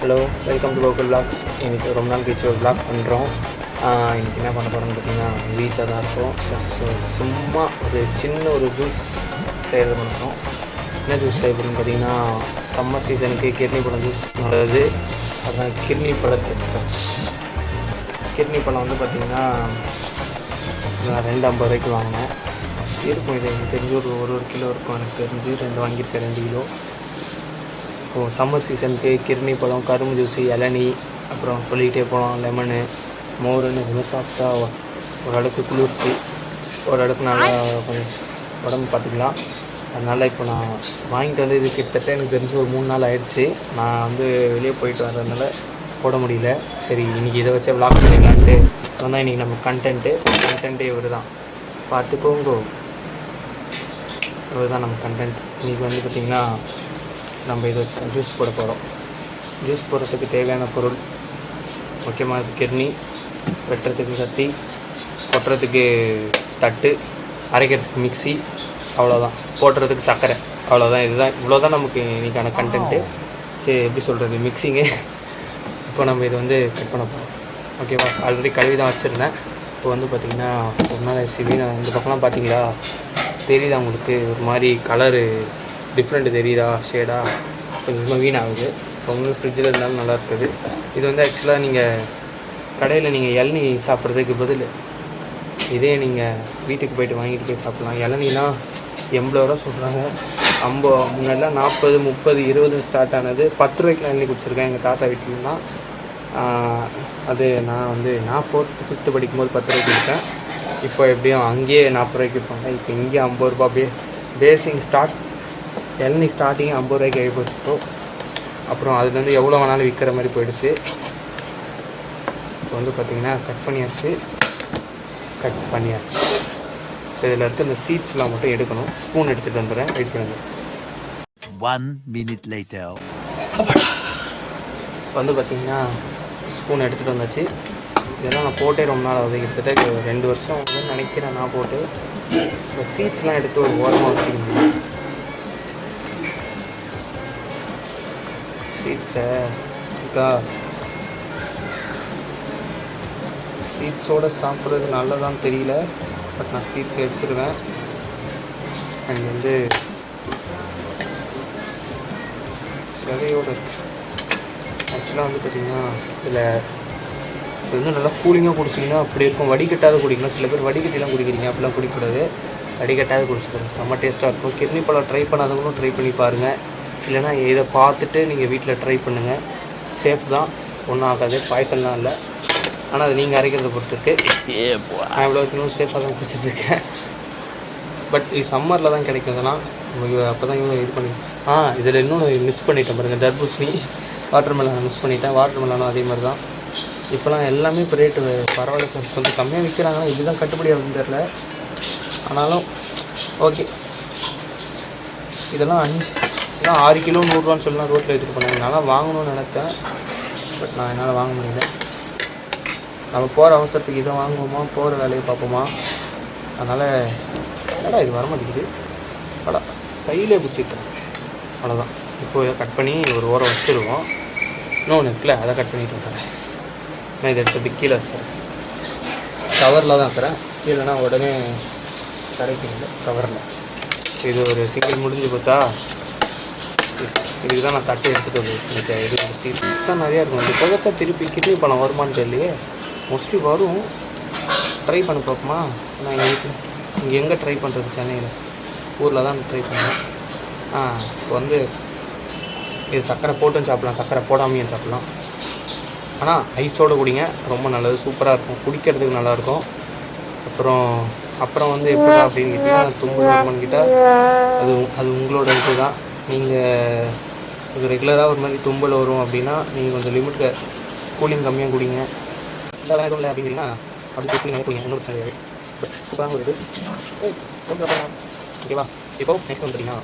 Hello, welcome to local vlogs. இன்றைக்கி ரொம்ப நாள் கழிச்சு ஒரு விளாக் பண்ணுறோம். இன்றைக்கி என்ன பண்ண போகிறோம்னு பார்த்தீங்கன்னா, வீட்டில் தான் இருக்கோம். சும்மா ஒரு சின்ன ஒரு ஜூஸ் செய்கிறது பண்ணுறோம். என்ன ஜூஸ் செய்யப்படுன்னு பார்த்தீங்கன்னா, சம்மர் சீசனுக்கு கிர்னி பழம் ஜூஸ் நல்லது. அதுதான் கிர்னி பழம் வந்து பார்த்திங்கன்னா நான் 250 வாங்கினேன். இருக்கும், இது எனக்கு தெரிஞ்சு ஒரு கிலோ இருக்கும். எனக்கு தெரிஞ்சு 2 வாங்கியிருக்கேன், 2 கிலோ. இப்போது சம்மர் சீசனுக்கு கிர்னி பழம், கரும்பு ஜூஸு, இளநீ, அப்புறம் சொல்லிக்கிட்டே போகலாம், லெமனு, மோருன்னு எதுவுமே சாப்பிட்டா ஓரளவுக்கு குளிர்ச்சி, ஓரளவுக்கு நல்லா கொஞ்சம் உடம்பு பார்த்துக்கலாம். அதனால் இப்போ நான் வாங்கிட்டு வந்து இது கிட்டத்தட்ட எனக்கு தெரிஞ்சு ஒரு 3 நாள் ஆகிடுச்சு. நான் வந்து வெளியே போயிட்டு வர்றதுனால போட முடியல. சரி, இன்றைக்கி இதை வச்சே விளாக் பண்ணிடலான்ட்டு வந்தால் இன்றைக்கி நம்ம கண்டென்ட்டே இவர் தான் பார்த்துக்கோங்கோ. இவர் தான் நம்ம கண்டென்ட். இன்றைக்கி வந்து பார்த்திங்கன்னா நம்ம இதை வச்சு ஜூஸ் போட போகிறோம். ஜூஸ் போடுறதுக்கு தேவையான பொருள் முக்கியமாக கிர்னி, வெட்டுறதுக்கு கத்தி, கொட்டுறதுக்கு தட்டு, அரைக்கிறதுக்கு மிக்சி, அவ்வளோதான். போட்டுறதுக்கு சர்க்கரை, அவ்வளோதான். இவ்வளோதான் நமக்கு இன்றைக்கான கண்டென்ட்டு. சரி, எப்படி சொல்கிறது, மிக்சிங்கு. இப்போ நம்ம இதை வந்து கட் பண்ண போகிறோம். ஓகேவா? ஆல்ரெடி கழுவி தான் வச்சுருந்தேன். இப்போ வந்து பார்த்திங்கன்னா ஒரு நாள் ஆயிடுச்சு. இந்த பக்கம்லாம் பார்த்தீங்களா, தெரியுதா உங்களுக்கு? ஒரு மாதிரி கலரு டிஃப்ரெண்ட்டு தெரியுதா, ஷேடாக கொஞ்சமாக வீணாகுது. இப்போ உங்களுக்கு ஃப்ரிட்ஜில் இருந்தாலும் நல்லா இருக்குது. இது வந்து ஆக்சுவலாக நீங்கள் கடையில் நீங்கள் இளநீ சாப்பிட்றதுக்கு பதில் இதே நீங்கள் வீட்டுக்கு போய்ட்டு வாங்கிட்டு போய் சாப்பிட்லாம். இளநீலாம் 80 ரூபா சொல்கிறாங்க. முன்னாடிலாம் 40, 30, 20 ஸ்டார்ட் ஆனது. 10 ரூபாய்க்கு இளநீ குடிச்சிருக்கேன் எங்கள் தாத்தா வீட்டிலலாம். அது நான் 4th 5th படிக்கும்போது 10 ரூபாய்க்கு குடித்தேன். இப்போ எப்படியும் அங்கேயே 40 ரூபாய்க்கு இருப்பாங்க. இப்போ இங்கே 50 ரூபா பேசிங் இளநீ ஸ்டார்டிங் 50 ரூபாய்க்கு ஆகி போச்சுப்போ. அப்புறம் அதுலேருந்து எவ்வளோ வேணாலும் விற்கிற மாதிரி போயிடுச்சு. இப்போ வந்து பார்த்திங்கன்னா கட் பண்ணியாச்சு. இதில் இருக்க இந்த சீட்ஸ்லாம் மட்டும் எடுக்கணும். ஸ்பூன் எடுத்துகிட்டு வந்துடுறேன், வெயிட் பண்ணுங்கள். 1 minute later. இப்போ வந்து பார்த்திங்கன்னா ஸ்பூன் எடுத்துகிட்டு வந்தாச்சு. இதெல்லாம் நான் போட்டே ரொம்ப நாள் ஆகுது. கிட்டத்தட்ட 2 வருஷம் ஆகுதுன்னு நினைக்கிறேன் நான் போட்டு. இப்போ சீட்ஸ்லாம் எடுத்து ஒரு ஓரமாக வச்சுக்கணும். சீட்ஸோடு சாப்பிட்றது நல்லதான்னு தெரியல, பட் நான் சீட்ஸ் எடுத்துடுவேன். அண்ட் வந்து சிலையோடு ஆக்சுவலாக வந்து பார்த்திங்கன்னா இதில் இது வந்து நல்லா கூலிங்காக குடிச்சிங்கன்னா அப்படி இருக்கும். வடிகட்டாத குடிக்கணும். சில பேர் வடிகட்டிலாம் குடிக்கிறீங்க, அப்படிலாம் குடிக்கக்கூடாது. வடிகட்டாத குடிச்சிக்கிறது செம்ம டேஸ்ட்டாக இருக்கும். கிர்னி பழம் ட்ரை பண்ணாதவங்களும் ட்ரை பண்ணி பாருங்கள். இல்லைனா இதை பார்த்துட்டு நீங்கள் வீட்டில் ட்ரை பண்ணுங்கள். சேஃப் தான், ஒன்றும் ஆகாது, பாய்சன்லாம் இல்லை. ஆனால் அது நீங்கள் அரைக்கிறத பொறுத்துருக்கு. நான் எவ்வளோ வைக்கணும் சேஃபாக தான் குடிச்சிட்ருக்கேன். பட் இது சம்மரில் தான் கிடைக்கும். இதெல்லாம் அப்போ தான் இவங்க இது பண்ணி இதில் இன்னொன்று மிஸ் பண்ணிட்டேன் பாருங்கள், தர்பூசணி, வாட்டர்மெலானை மிஸ் பண்ணிட்டேன். வாட்டர்மெலானும் அதே மாதிரி தான். இப்போலாம் எல்லாமே இப்போ ரேட்டு பரவாயில்ல, கொஞ்சம் கம்மியாக விற்கிறாங்கன்னா இதுதான் கட்டுப்படி ஆகுதுன்னு தெரில. ஆனாலும் ஓகே. இதெல்லாம் 6 கிலோ 100 ரூபான்னு சொல்லலாம் ரோட்டில் எடுத்துகிட்டு போனாங்க. நான் வாங்கணும்னு நினச்சேன், பட் நான் என்னால் வாங்க முடியல. நம்ம போகிற அவசரத்துக்கு இதை வாங்குவோமா, போகிற வேலையை பார்ப்போமா? அதனால் என்னடா இது வரமாட்டேங்குது, கையிலே பிடிச்சிட்டேன், அவ்வளோதான். இப்போ இதை கட் பண்ணி ஒரு ஓரம் வச்சுருவோம். இன்னொன்று இருக்குல்ல, அதை கட் பண்ணிட்டு வந்துடுறேன். நான் இதை எடுத்து கீழே வச்சுறேன். கவரில் தான் இருக்கிறேன், இல்லைன்னா உடனே கிடைக்கல கவரில். இது ஒரு சிங்கிள் முடிஞ்சு போச்சா. இதுக்கு தான் நான் தட்டு எடுத்துகிட்டு வந்து எனக்கு இது சீட்ஸ் தான் நிறையா இருக்கும். இது புகைச்சா திருப்பி கிட்னி பழம் வருமானு தெரியலையே. மோஸ்ட்லி வரும், ட்ரை பண்ண பார்ப்போமா? நான் எங்கள் வீட்டில் இங்கே எங்கே ட்ரை பண்ணுறது, சென்னையில் ஊரில் தான் ட்ரை பண்ணேன். இப்போ வந்து இது சர்க்கரை போட்டும் சாப்பிட்லாம், சர்க்கரை போடாமையும் சாப்பிட்லாம். ஆனால் ஐஸோடு குடிங்க, ரொம்ப நல்லது, சூப்பராக இருக்கும், குடிக்கிறதுக்கு நல்லாயிருக்கும். அப்புறம் வந்து எப்படி அப்படின்னு கேட்டிங்கன்னா, தும்பல் வருமானு கேட்டால் அது உங்களோட இது தான். நீங்கள் இது ரெகுலராக ஒரு மாதிரி தும்பல் வரும் அப்படின்னா நீங்கள் கொஞ்சம் லிமிட்டுக்கு கூலிங் கம்மியாக குடிங்க. இல்லை எதுவும் இல்லை அப்படின்னா அப்படி கூலிங் குடிங்க, ஒன்றும் பிரச்சனை கிடையாது. சூப்பராக வருது. ஓகேவா? இப்போ நெக்ஸ்ட் வந்து பார்த்தீங்கன்னா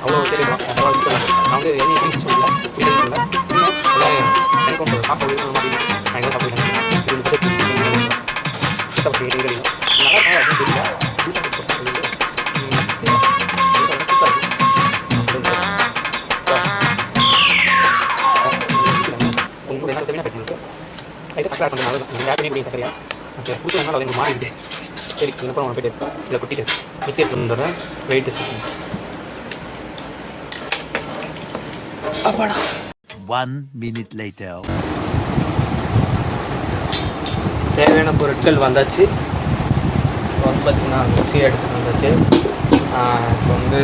அவ்வளோ சரி நான் வந்து என்ன சொல்லல எனக்கு சாப்பிடுவேன். நல்லா லைட்டாக சக்கரை பண்ணுறது நல்லது. நீங்கள் ஆட் பண்ணி குடிங்க சக்கரையா. ஓகே கொடுத்ததுனால அது எனக்கு மாறிடுது. சரி இதுக்கப்புறம் அவனை போய்ட்டு இதை கொட்டிட்டு மிக்சி எடுத்து வந்துடுறேன். வெயிட்டு சுற்றி அப்பாடா. 1 minute later. தேவையான பொருட்கள் வந்தாச்சு. இப்போ வந்து பார்த்திங்கன்னா மிக்சி எடுத்துகிட்டு வந்தாச்சு. இப்போ வந்து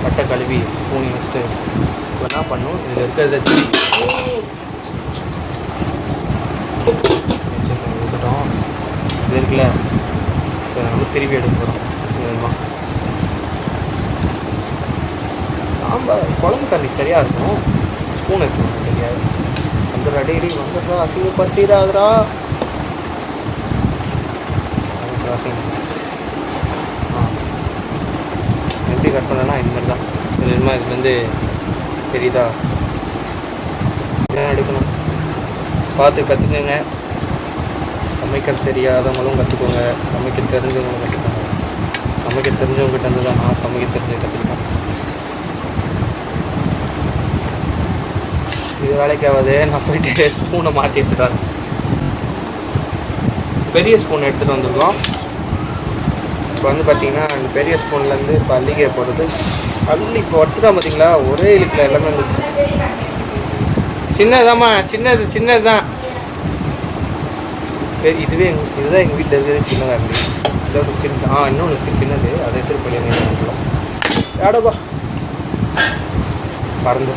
பட்டை கழுவி ஸ்பூன் வச்சுட்டு இப்போ என்ன பண்ணும், இதில் இருக்கிறத இருக்கட்டும். இது இருக்குல்ல, இப்போ நம்ம திருப்பி எடுக்க போகிறோம். இதுமா சாம்பார் குழம்பு கறி சரியாக இருக்கும். ஸ்பூன் எடுக்கணும் தெரியாது. வந்துடுறா டெய்லி வந்துடுறா, அசிங்கப்படுத்திடாதரா. எப்படி கட் பண்ணனா இது மாதிரி தான். இதுலேருந்து தெரியுதா, இதெல்லாம் எடுக்கணும். பார்த்து கற்றுக்குங்க. சமைக்க தெரியாதவங்களும் கற்றுக்கோங்க, சமைக்க தெரிஞ்சவங்களும் கற்றுக்கோங்க. சமைக்க தெரிஞ்சவங்ககிட்ட இருந்து தான் நான் சமைக்க தெரிஞ்சு கற்றுக்கிட்டேன். இது வேலைக்காவது நான் போயிட்டு ஸ்பூனை மாற்றி எடுத்துட்டாரு. பெரிய ஸ்பூன் எடுத்துகிட்டு வந்துருக்கோம். இப்போ வந்து பார்த்தீங்கன்னா அந்த பெரிய ஸ்பூன்லேருந்து இப்போ அள்ளிக்கீரை போடுறது. அள்ளி இப்போ எடுத்துட்டா பார்த்தீங்களா, ஒரே இழுக்கில் எல்லாமே வந்துருச்சு. சின்னதாம்மா, சின்னது தான். இதுதான் எங்கள் வீட்டில் இருக்கிறது சின்னதாக இருக்குது. இதோட சின்ன இன்னொன்று இருக்குது சின்னது, அதை எடுத்துகிட்டு போய் யாடோப்பா பறந்து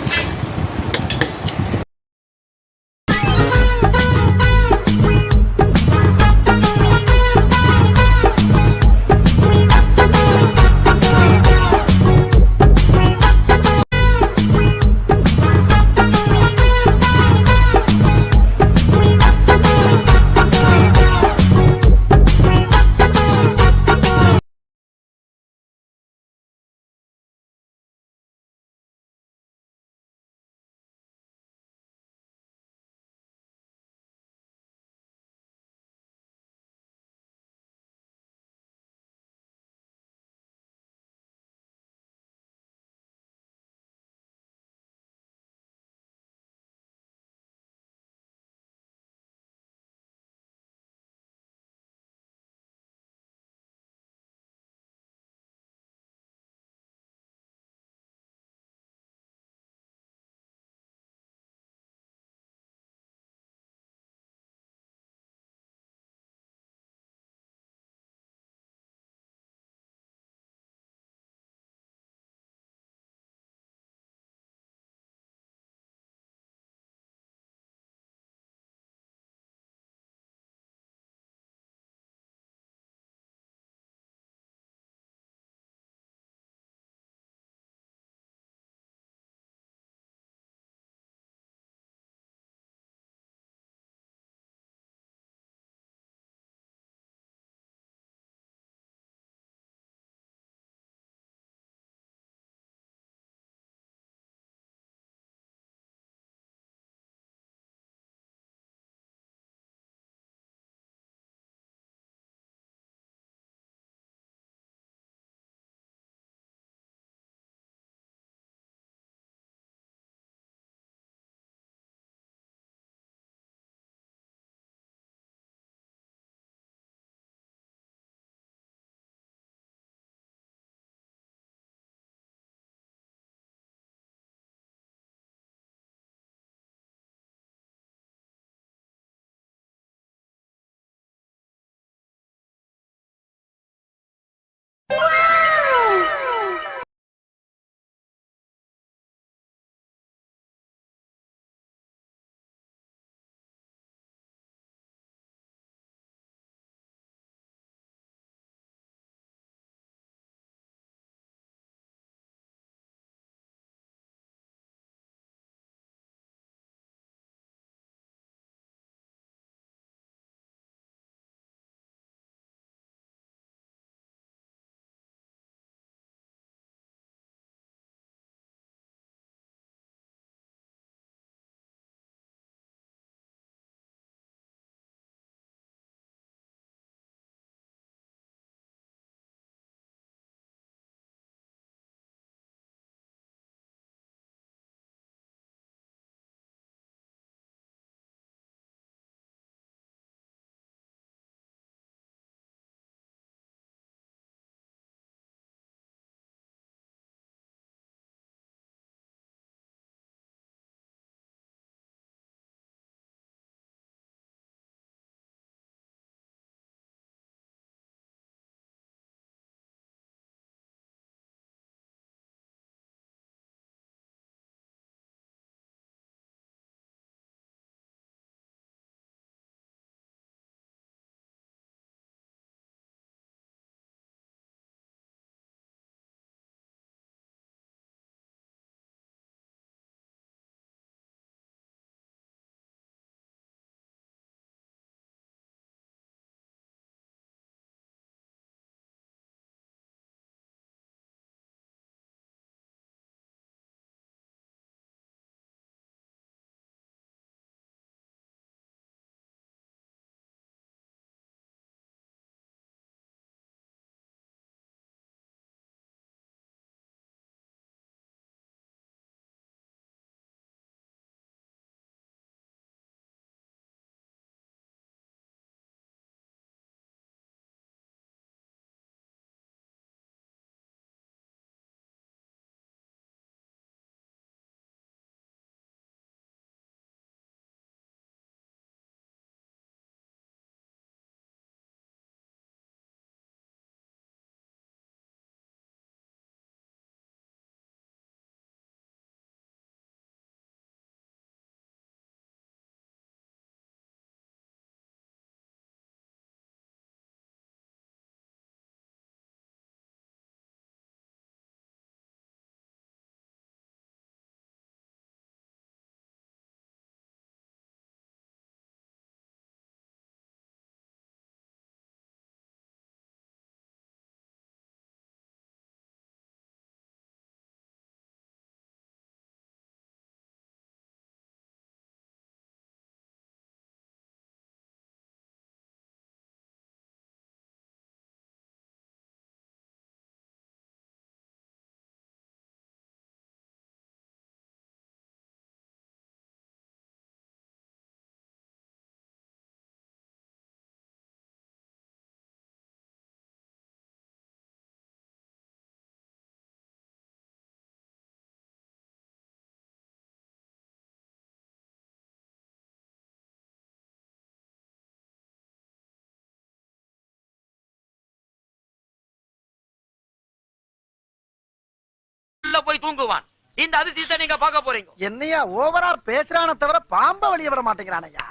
உள்ள போய் தூங்குவான். இந்த அதிசயத்தை நீங்க பார்க்க போறீங்க. என்னையா ஓவரா பேசுறானே தவிர பாம்ப வெளிய விட மாட்டேங்கிறானயா.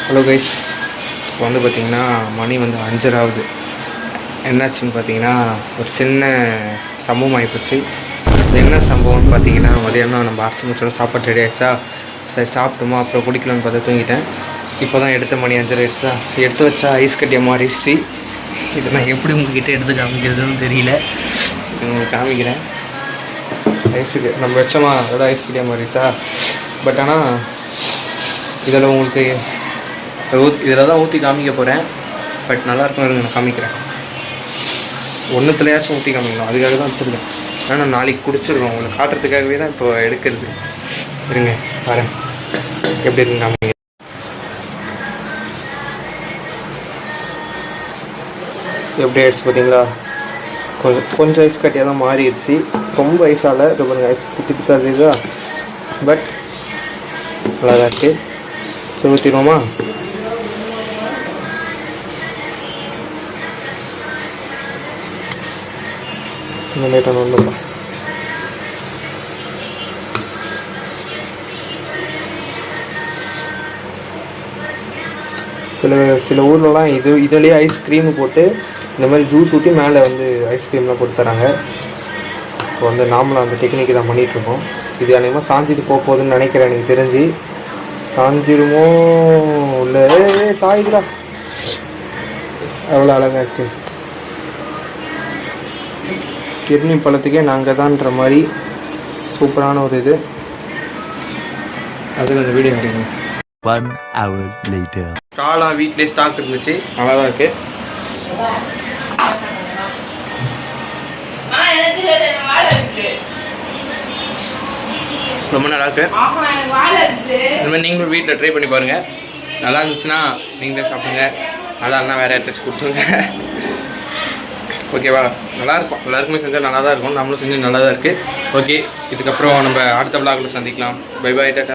ஹலோ கைஸ், இப்போ வந்து பார்த்தீங்கன்னா மணி வந்து 5:30 ஆகுது. என்னாச்சுன்னு பார்த்தீங்கன்னா ஒரு சின்ன சம்பவம் ஆகிப்போச்சு. அது என்ன சம்பவம்னு பார்த்தீங்கன்னா, மதியானம் நம்ம அரைச்சி முடிச்சோம், சாப்பாடு ரெடி ஆகிடுச்சா, சரி சாப்பிட்டோமா, அப்புறம் குடிக்கலான்னு பார்த்தா தூங்கிட்டேன். இப்போ தான் எடுத்த மணி 5:30 ஆயிடுச்சா, எடுத்து வச்சா ஐஸ் கட்டியை மாறிடுச்சு. இதை நான் எப்படி உங்ககிட்ட எடுத்து காமிக்கிறதுன்னு தெரியல. உங்களுக்கு காமிக்கிறேன். ஐஸுக்கு நம்ம வச்சோமா, அதோட ஐஸ் கட்டியாக மாறிடுச்சா. பட் ஆனால் இதில் உங்களுக்கு இதில் தான் ஊற்றி காமிக்க போகிறேன். பட் நல்லாயிருக்கும், இருங்க நான் காமிக்கிறேன். ஒன்றுத்துலையாச்சும் ஊற்றி காமிக்கணும், அதுக்காக தான் வச்சுருக்கேன். ஆனால் நாளைக்கு குடிச்சிருக்கோம், உங்களுக்கு காட்டுறதுக்காகவே தான் இப்போ எடுக்கிறது. இருங்க வரேன், எப்படி இருக்குன்னு காமிங்க. எப்படி ஆயிடுச்சு பார்த்தீங்களா? கொஞ்சம் ஐஸ் கட்டியாக தான் மாறிடுச்சு, ரொம்ப ஐஸால். இது பாருங்க, ஐஸ் திட்டு திட்டா இருக்குதா, பட் நல்லா தான் இருக்குது. சரி ஊற்றிடுவோமா? இன்னும் லேட்டாக வந்துடலாம். சில ஊர்லலாம் இதுலேயே ஐஸ்கிரீமு போட்டு இந்த மாதிரி ஜூஸ் ஊற்றி மேலே வந்து ஐஸ்கிரீம்லாம் போட்டு தராங்க. இப்போ வந்து நாமளும் அந்த டெக்னிக்கு தான் பண்ணிகிட்ருக்கோம். இது அநேகமாக சாஞ்சிட்டு போகுதுன்னு நினைக்கிறேன். எனக்கு தெரிஞ்சு சாஞ்சிருமோ இல்லை, சாயுதுடா, அவ்வளோ அழகாக இருக்குது. கிர்னி பழத்துக்கே நாங்கள் தான்ற மாதிரி சூப்பரான ஒரு இது. அதுக்கு அந்த வீடியோ எடுக்கணும். 1 hour later. காளான் வீட்லேயே ஸ்டாக் இருந்துச்சு, நல்லா தான் இருக்குது. ரொம்ப நல்லா இருக்கு. இந்த மாதிரி நீங்களும் வீட்டில் ட்ரை பண்ணி பாருங்கள். நல்லா இருந்துச்சுன்னா நீங்களே சாப்பிடுங்க, நல்லா இருந்தால் வேறு யார்ட்டாச்சும் கொடுத்துருங்க. ஓகேவா? நல்லாயிருக்கும், எல்லாருக்குமே செஞ்சால் நல்லா தான் இருக்கும். நம்மளும் செஞ்சு நல்லா தான் இருக்குது. ஓகே, இதுக்கப்புறம் நம்ம அடுத்த விளாகில் சந்திக்கலாம். Bye bye, tata.